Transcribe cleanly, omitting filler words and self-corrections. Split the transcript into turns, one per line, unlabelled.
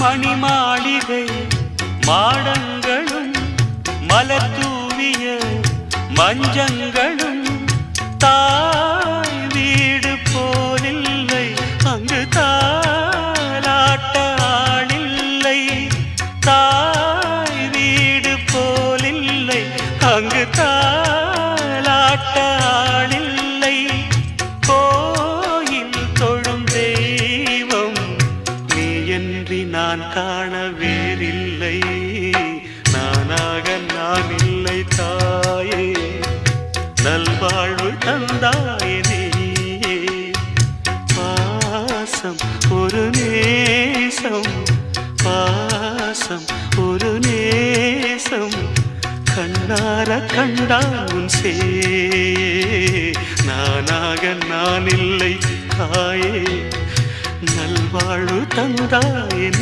மணிமாளிகை மாடங்களும் மலர் தூவிய மஞ்சங்களும் தாய் வீடு போலில்லை அங்கு தாலாட்ட ஆளில்லை தாய் வீடு போலில்லை அங்கு தாலாட்ட ஆளில்லை கோயில் தொழும் தெய்வம் நீ என்று நான் காண வேறில்லை நானாக நான் இல்லை தாயே நல்வாழ்வு தந்தாயே நீயே பாசம் ஒரு நேசம் பாசம் ஒரு நேசம் கண்ணார கண்டான் உன் சே நானாக நான் இல்லை தாயே நல்வாழ்வு தந்தாயே